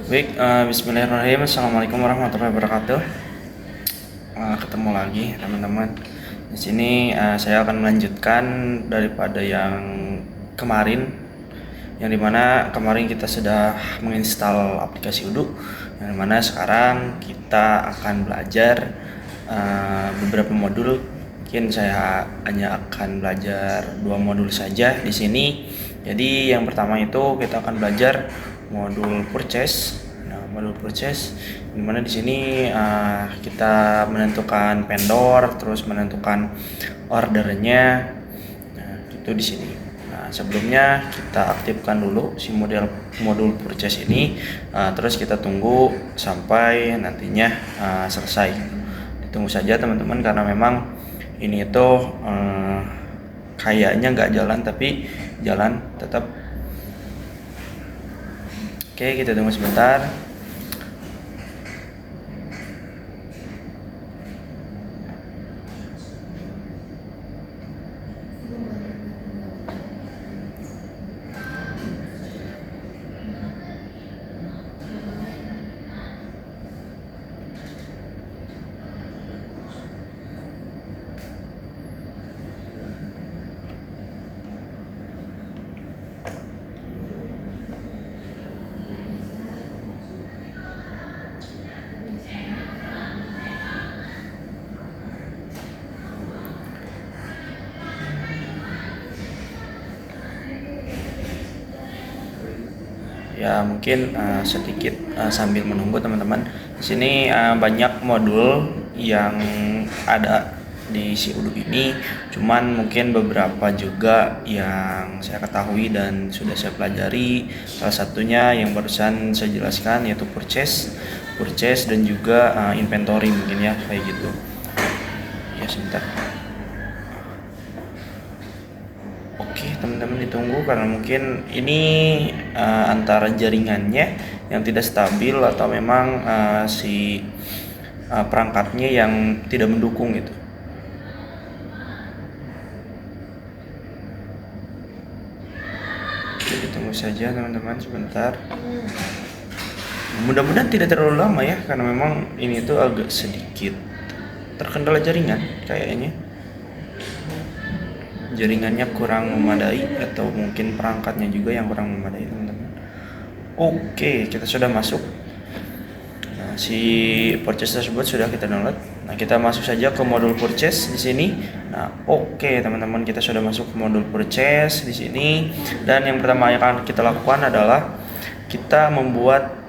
Baik, Bismillahirrahmanirrahim. Assalamualaikum warahmatullahi wabarakatuh. Ketemu lagi teman-teman. Di sini saya akan melanjutkan daripada yang kemarin, yang dimana kemarin kita sudah menginstal aplikasi Udu, yang dimana sekarang kita akan belajar beberapa modul. Mungkin saya hanya akan belajar 2 modul saja di sini. Jadi yang pertama itu kita akan belajar modul purchase. Nah, modul purchase dimana di sini kita menentukan vendor, terus menentukan ordernya. Nah, itu di sini. Nah, sebelumnya kita aktifkan dulu si modul purchase ini, terus kita tunggu sampai nantinya selesai. Ditunggu saja teman-teman, karena memang ini itu kayaknya nggak jalan, tapi jalan tetap. Oke, kita tunggu sebentar. Ya, mungkin sedikit sambil menunggu teman-teman. Di sini banyak modul yang ada di si Udu ini, cuman mungkin beberapa juga yang saya ketahui dan sudah saya pelajari. Salah satunya yang barusan saya jelaskan, yaitu purchase dan juga inventory, mungkin ya kayak gitu. Ya, sebentar. Oke, teman-teman ditunggu karena mungkin ini antara jaringannya yang tidak stabil atau memang si perangkatnya yang tidak mendukung gitu. Jadi tunggu saja teman-teman sebentar. Mudah-mudahan tidak terlalu lama ya, karena memang ini tuh agak sedikit terkendala jaringan kayaknya. Jaringannya kurang memadai atau mungkin perangkatnya juga yang kurang memadai teman-teman. Oke, kita sudah masuk. Nah, si purchase tersebut sudah kita download. Nah, kita masuk saja ke modul purchase di sini. Nah, oke teman-teman, kita sudah masuk ke modul purchase di sini. Dan yang pertama yang akan kita lakukan adalah kita membuat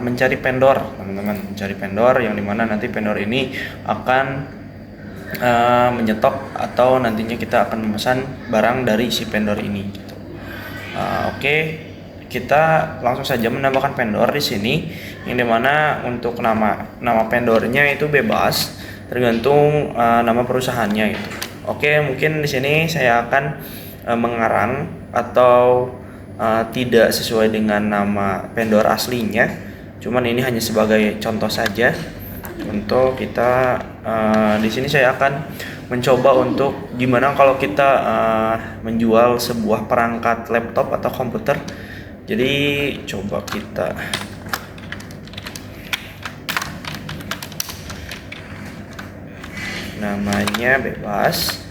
mencari vendor, teman-teman. Mencari vendor yang dimana nanti vendor ini akan menyetok atau nantinya kita akan memesan barang dari si vendor ini gitu. Oke, kita langsung saja menambahkan vendor di sini, yang dimana untuk nama vendornya itu bebas, tergantung nama perusahaannya gitu. Oke, mungkin di sini saya akan mengarang atau tidak sesuai dengan nama vendor aslinya, cuman ini hanya sebagai contoh saja. Untuk kita di sini saya akan mencoba untuk gimana kalau kita menjual sebuah perangkat laptop atau komputer. Jadi coba kita namanya bebas.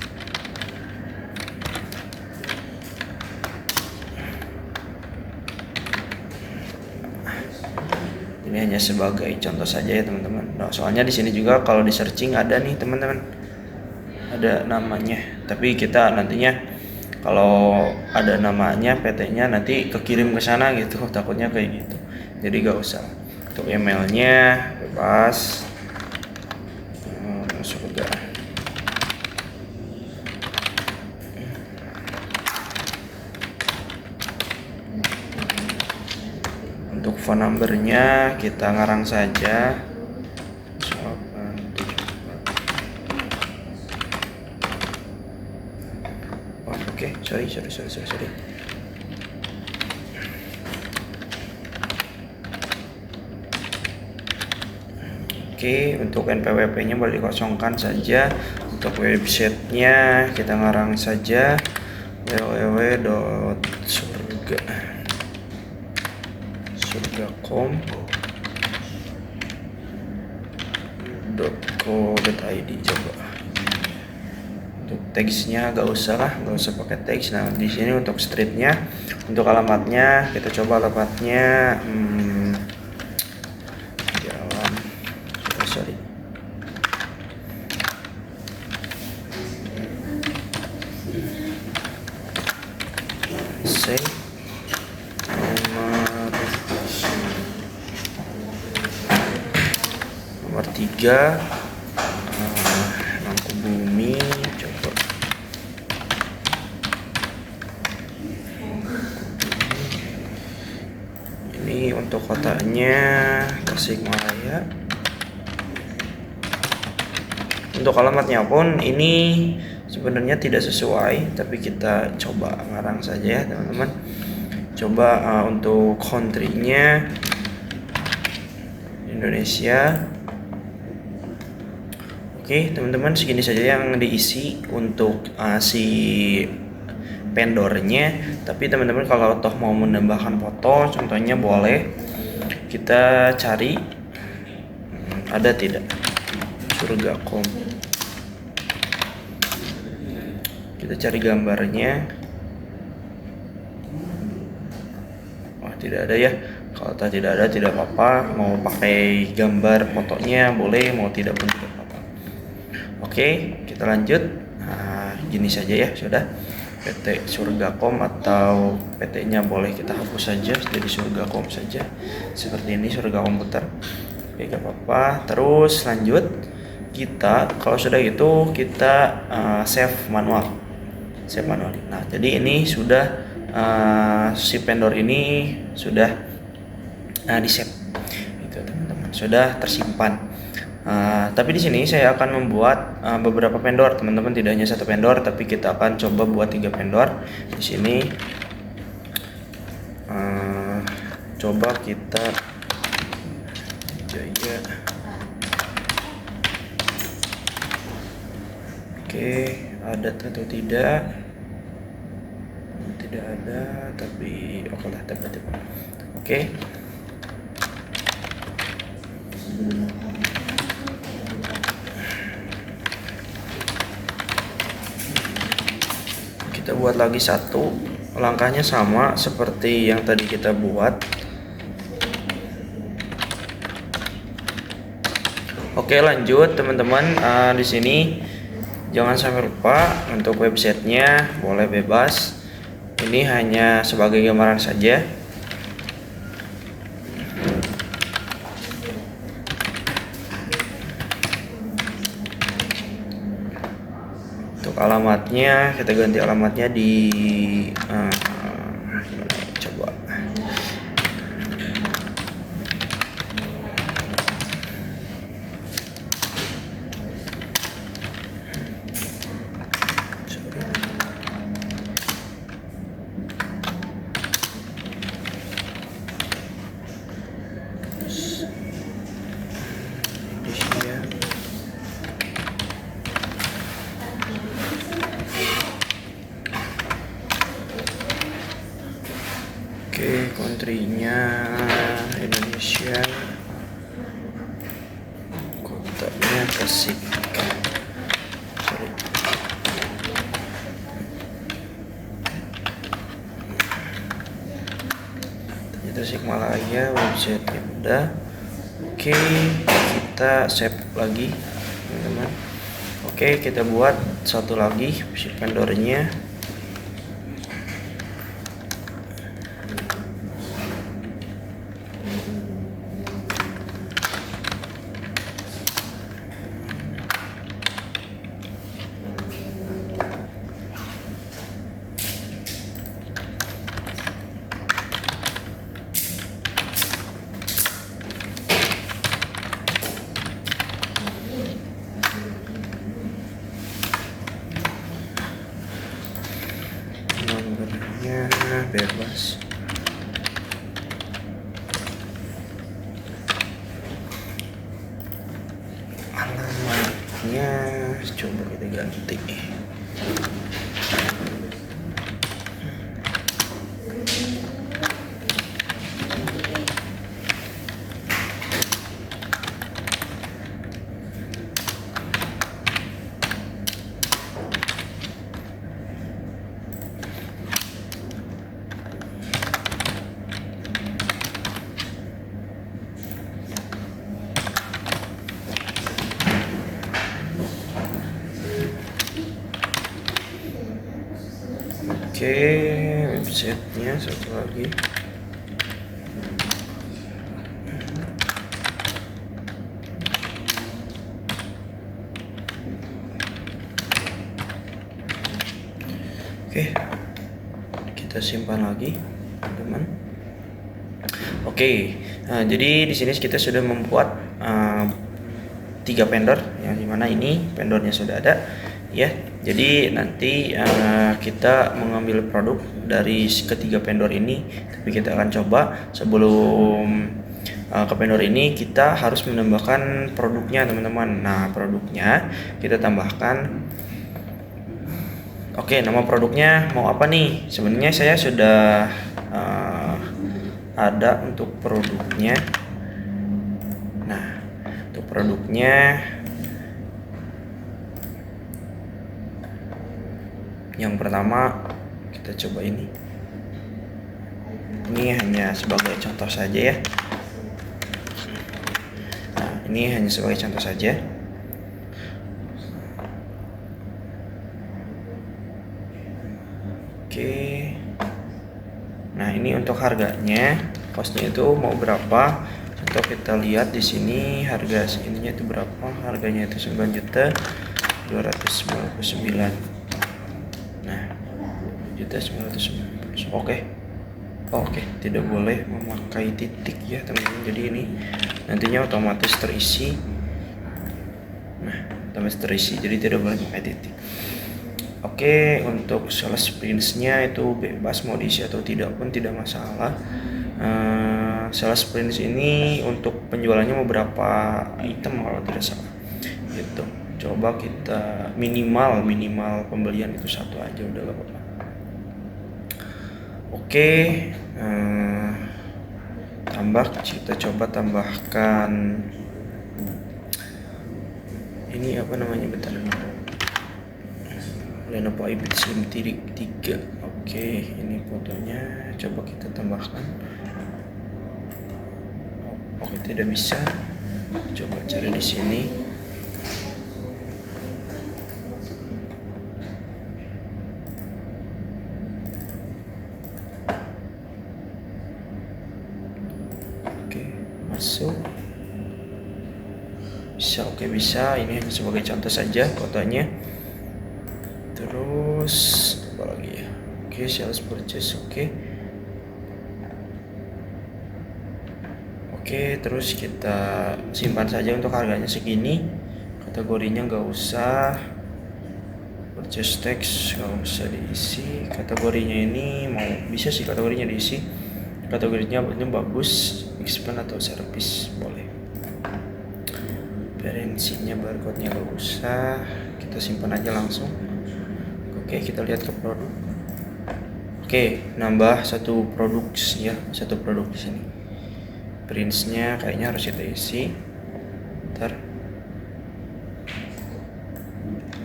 Ini hanya sebagai contoh saja ya teman-teman. Nah, soalnya di sini juga kalau di searching ada nih teman-teman, ada namanya. Tapi kita nantinya kalau ada namanya PT-nya nanti kekirim ke sana gitu, takutnya kayak gitu. Jadi gak usah. Untuk emailnya bebas. Masuk juga. Untuk phone numbernya kita ngarang saja. Oke, sorry. Oke, untuk NPWP-nya boleh dikosongkan saja. Untuk websitenya kita ngarang saja www.surga surgacom.co.id. coba untuk teksnya gak usah pakai teks. Nah di sini untuk streetnya, untuk alamatnya kita coba alamatnya jalan nomor 3 Mangkubumi. Coba ini untuk kotanya Tasikmalaya. Untuk alamatnya pun ini sebenarnya tidak sesuai, tapi kita coba ngarang saja ya teman-teman. Coba untuk country-nya Indonesia. Oke teman-teman, segini saja yang diisi untuk si vendornya. Tapi teman-teman kalau toh mau menambahkan foto, contohnya boleh kita cari ada tidak surgacom. Kita cari gambarnya. Wah tidak ada ya. Kalau tidak ada tidak apa-apa. Mau pakai gambar fotonya boleh, mau tidak pun tidak apa-apa. Oke, kita lanjut. Nah, gini saja ya, sudah. PT Surgacom atau PT-nya boleh kita hapus saja, jadi Surgacom saja. Seperti ini Surga Komputer. Oke, gak apa-apa. Terus lanjut. Kita kalau sudah itu kita save manual. Nah, jadi ini sudah si vendor ini sudah di save. Itu teman-teman, sudah tersimpan. Tapi di sini saya akan membuat beberapa vendor, teman-teman, tidak hanya satu vendor, tapi kita akan coba buat 3 vendor. Di sini coba kita Jaya. Oke, ada atau tidak? Tidak ada, tapi oke lah, tiba-tiba. Oke. Kita buat lagi satu, langkahnya sama seperti yang tadi kita buat. Oke, lanjut teman-teman. Di sini jangan sampai lupa untuk websitenya boleh bebas. Ini hanya sebagai gambaran saja. Alamatnya kita ganti alamatnya di coba country-nya Indonesia, kotanya Tasik. Tasikmalaya, website-nya udah. Oke, kita save lagi teman-teman. Oke, kita buat satu lagi si vendornya. Nomornya bebas. Alamatnya coba kita ganti. Oke, websitenya satu lagi. Oke, kita simpan lagi, teman-teman. Oke, nah, jadi di sini kita sudah membuat 3 vendor, yang dimana ini vendornya sudah ada, ya. Jadi nanti kita mengambil produk dari ketiga vendor ini, tapi kita akan coba sebelum ke vendor ini kita harus menambahkan produknya, teman-teman. Nah, produknya kita tambahkan. Oke, nama produknya mau apa nih? Sebenarnya saya sudah ada untuk produknya. Nah, untuk produknya yang pertama kita coba ini. Ini hanya sebagai contoh saja ya. Nah, ini hanya sebagai contoh saja. Oke. Nah, ini untuk harganya, costnya itu mau berapa? Contoh kita lihat di sini harga segininya itu berapa? Harganya itu 9.299. Nah, 1.999. Oke, tidak boleh memakai titik ya, teman-teman. Jadi ini nantinya otomatis terisi. Nah, otomatis terisi. Jadi tidak boleh memakai titik. Oke, untuk sales prince-nya itu bebas mau diisi atau tidak pun tidak masalah. Sales prince ini untuk penjualannya mau berapa item kalau tidak salah. Gitu. Coba kita minimal pembelian itu 1 aja udah gak apa-apa. Oke, kita coba tambahkan ini apa namanya, bentar. Lenovo iPad Slim 3. Oke, ini fotonya coba kita tambahkan. Oke, tidak bisa. Coba cari di sini. Oke, masuk. Bisa, oke bisa. Ini hanya sebagai contoh saja fotonya. Terus apa lagi ya? Oke, sales purchase. Oke, terus kita simpan saja untuk harganya segini. Kategorinya nggak usah. Purchase text nggak usah diisi. Kategorinya ini mau bisa sih kategorinya diisi. Kategorinya bagus, expand atau service boleh. Referensinya barcode-nya nggak usah. Kita simpan aja langsung. Oke, kita lihat ke produk. Oke, nambah satu produk di sini. Prince-nya kayaknya harus kita isi. Ntar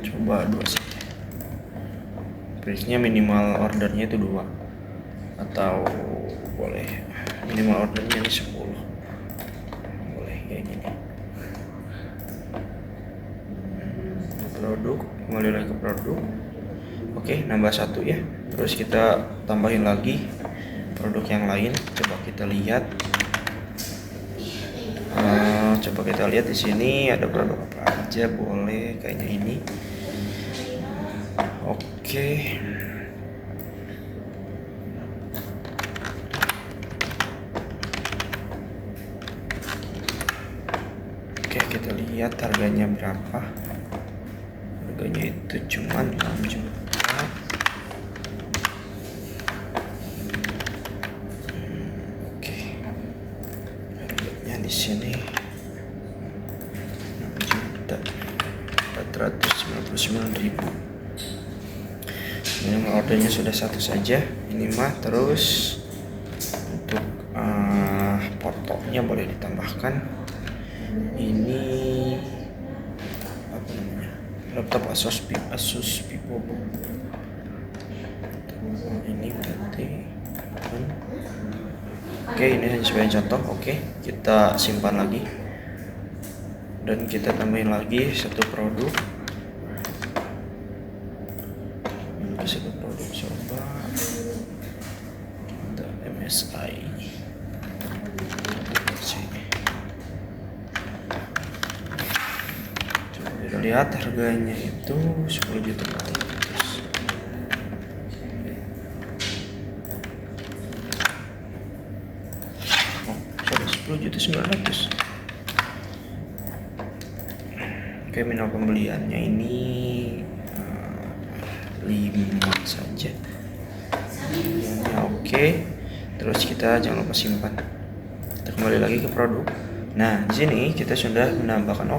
coba 2 saja. Prince-nya minimal ordernya itu 2 atau boleh minimal ordernya 10. Boleh kayak gini. Produk, kembali lagi ke produk. Oke, nambah 1 ya. Terus kita tambahin lagi produk yang lain. Coba kita lihat. Di sini ada produk apa aja, boleh kayaknya ini. Oke. Oke, kita lihat harganya berapa. Harganya itu cuma 6 juta. Oke. Harganya di sini 6.499.000. Ini ordernya sudah 1 saja. Ini mah terus untuk fotonya boleh ditambahkan. Ini apa namanya? Laptop Asus VivoBook. Ini berarti oke, ini hanya sebagai contoh. Oke, kita simpan lagi dan kita tambahin lagi satu produk. Coba lihat harganya itu 10 juta 400. Oh, sorry, 10 juta 900. Oke, minimal pembeliannya ini 5 saja. Ya, oke. Terus kita jangan lupa simpan. Kita kembali lagi ke produk. Nah, di sini kita sudah menambahkan,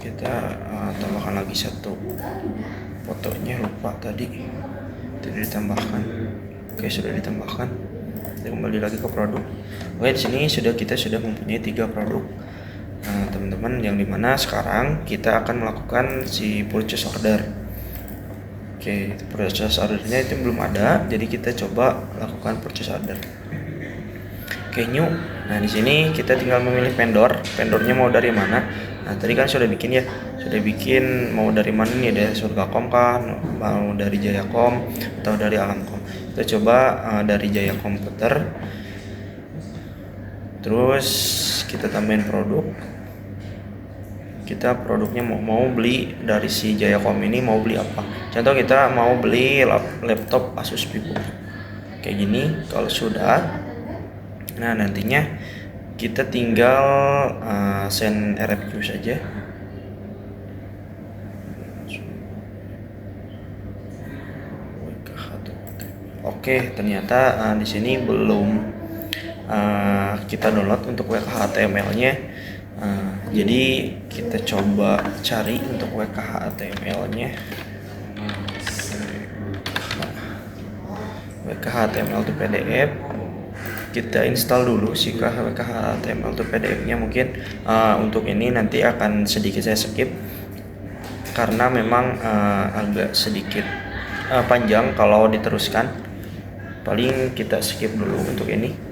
kita tambahkan lagi satu fotonya, lupa tadi tidak ditambahkan. Oke, sudah ditambahkan. Kita kembali lagi ke produk. Oke, di sini kita sudah mempunyai 3 produk. Nah, teman-teman, yang dimana sekarang kita akan melakukan si purchase order. Oke, purchase ordernya itu belum ada, jadi kita coba lakukan purchase order. Oke, new. Nah, di sini kita tinggal memilih vendornya mau dari mana. Nah, tadi kan sudah bikin mau dari mana nih, dari Surgakom kah, mau dari Jayakom atau dari Alamkom. Kita coba dari Jaya Komputer. Terus kita tambahin produk. Kita produknya mau beli dari si Jayakom ini, mau beli apa. Contoh kita mau beli laptop Asus VivoBook kayak gini. Kalau sudah, nah nantinya kita tinggal send RFQ saja. Oke, ternyata di sini belum kita download untuk WKHTML-nya. Jadi kita coba cari untuk WKHTML-nya. WKHTML to PDF. Kita install dulu si WKHTML to PDF-nya. Mungkin untuk ini nanti akan sedikit saya skip karena memang agak sedikit panjang kalau diteruskan. Paling kita skip dulu untuk ini.